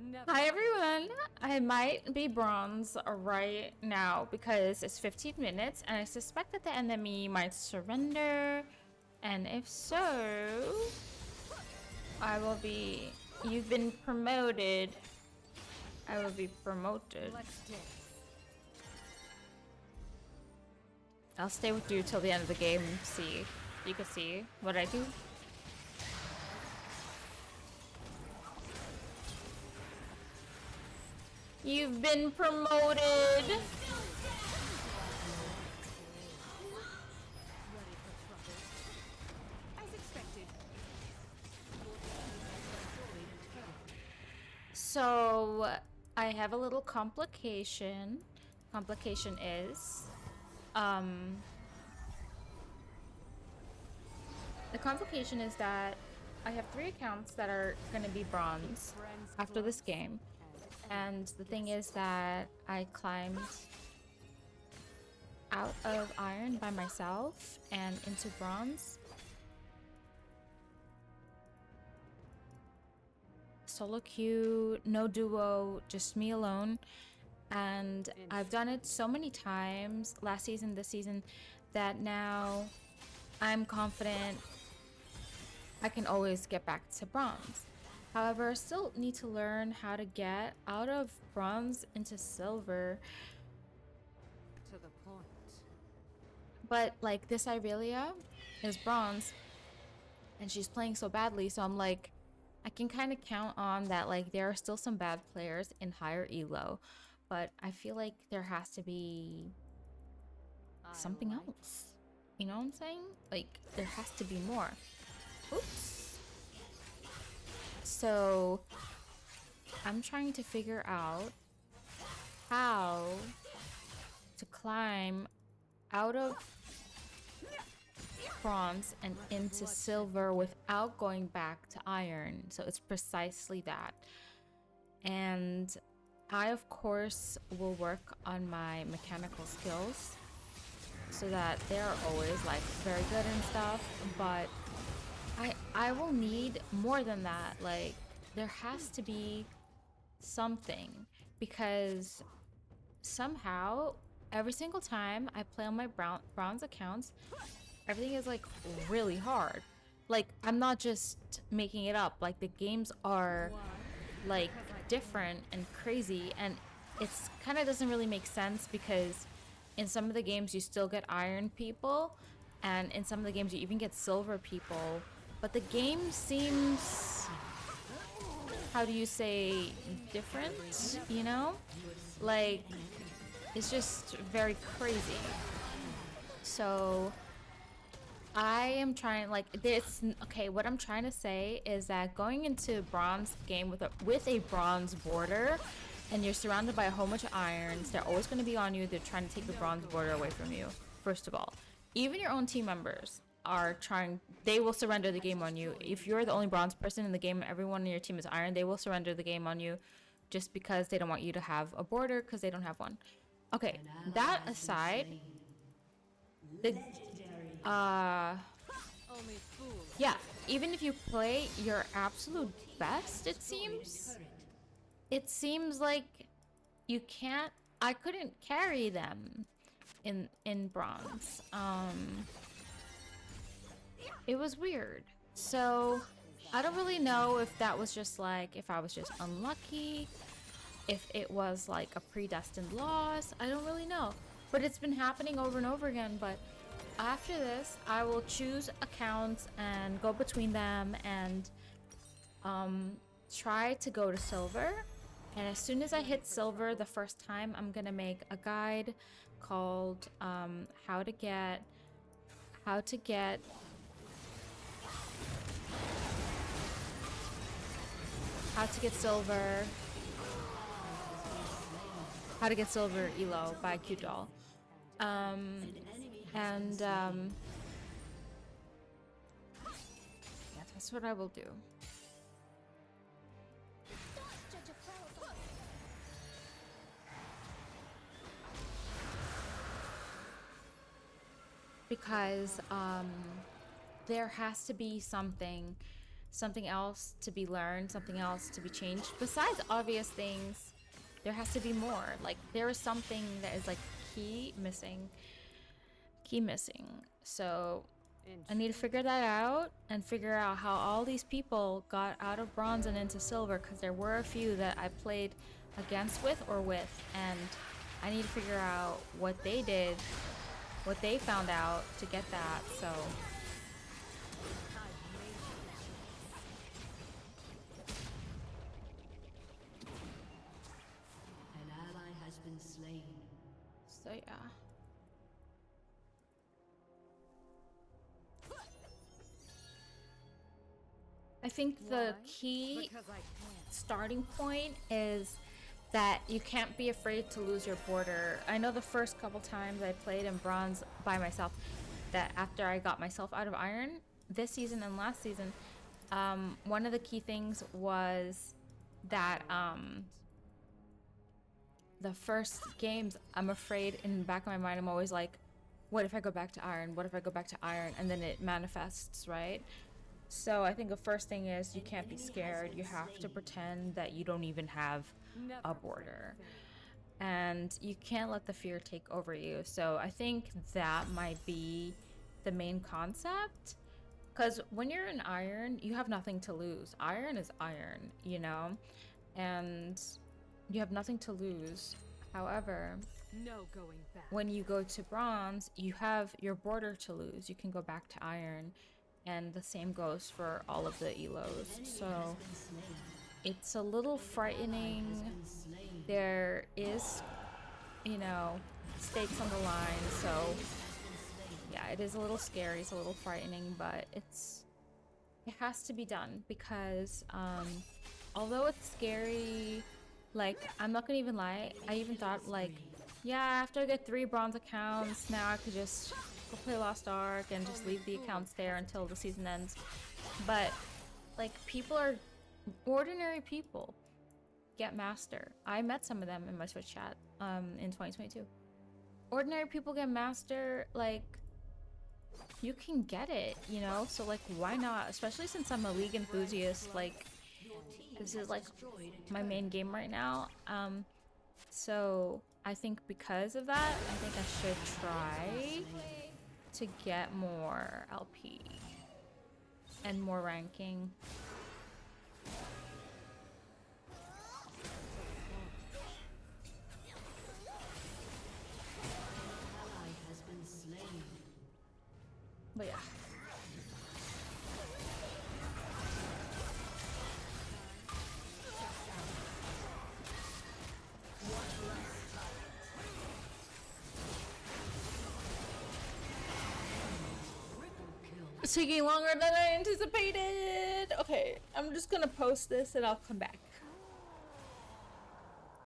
Never. Hi everyone! I might be bronze right now because it's 15 minutes and I suspect that the enemy might surrender. And if so, I will be... You've been promoted. I will be promoted. Let's dance. I'll stay with you till the end of the game and see. You can see what I do. You've been promoted! Ready for trouble. As expected. So, I have a little complication. Complication is, the complication is that I have 3 accounts that are gonna be bronze after this game. And the thing is that I climbed out of iron by myself and into bronze. Solo queue, no duo, just me alone. And I've done it so many times last season, this season, that now I'm confident I can always get back to bronze. However, I still need to learn how to get out of bronze into silver. To the point. But like this Irelia is bronze and she's playing so badly, so I'm like, I can kind of count on that. Like there are still some bad players in higher elo, but I feel like there has to be something else. You know what I'm saying? Like there has to be more. Oops. So I'm trying to figure out how to climb out of bronze and into silver without going back to iron. So it's precisely that. And I, of course, will work on my mechanical skills so that they're always like very good and stuff, but I will need more than that. Like there has to be something, because somehow every single time I play on my bronze accounts, everything is like really hard. Like I'm not just making it up. Like the games are like different and crazy, and it's kind of doesn't really make sense because in some of the games you still get iron people, and in some of the games you even get silver people, but the game seems, how do you say, different, you know? Like it's just very crazy. So I am trying, like, this, okay, what I'm trying to say is that going into bronze game with a bronze border and you're surrounded by a whole bunch of irons, they're always going to be on you. They're trying to take the bronze border away from you. First of all, even your own team members are trying, they will surrender the game on you. If you're the only bronze person in the game and everyone in your team is iron, they will surrender the game on you just because they don't want you to have a border because they don't have one. Okay, that aside, the Only fools. yeah, even if you play your absolute best, it seems like you can't, I couldn't carry them in bronze. It was weird. So I don't really know if that was just like, if I was just unlucky, if it was like a predestined loss. I don't really know, but it's been happening over and over again. But after this, I will choose accounts and go between them and try to go to silver. And as soon as I hit silver the first time, I'm gonna make a guide called how to get silver, how to get silver elo by Q Doll. Yeah, that's what I will do. Because there has to be something something else to be learned, something else to be changed. Besides obvious things, there has to be more. Like there is something that is like key missing. So I need to figure that out and figure out how all these people got out of bronze and into silver, because there were a few that I played against with, and I need to figure out what they did, what they found out to get that. So An ally has been slain. yeah. I think the Why? key Because I can. starting point is that you can't be afraid to lose your border. I know the first couple times I played in bronze by myself, that after I got myself out of iron this season and last season, one of the key things was that the first games, I'm afraid, in the back of my mind, I'm always like, what if I go back to iron? What if I go back to iron? And then it manifests, right? So I think the first thing is you can't be scared. You have to pretend that you don't even have Never a play border. fair. And you can't let the fear take over you. So I think that might be the main concept. Because when you're in iron, you have nothing to lose. Iron is iron, you know? And you have nothing to lose. However, No going back. when you go to bronze, you have your border to lose. You can go back to iron. And the same goes for all of the elos. So it's a little frightening. There is, stakes on the line. So yeah, it is a little scary. It's a little frightening, but it has to be done, because although it's scary, like, I'm not gonna even lie, I even thought, like, yeah, after I get 3 bronze accounts, now I could just go play Lost Ark and just leave the accounts there until the season ends. But, like, ordinary people get master. I met some of them in my Switch chat in 2022. Ordinary people get master, like, you can get it, So, like, why not? Especially since I'm a League enthusiast, like, this is, like, my main game right now. So I think because of that, I think I should try to get more LP and more ranking. Ally has been slain. But yeah. It's taking longer than I anticipated. Okay, I'm just gonna post this and I'll come back.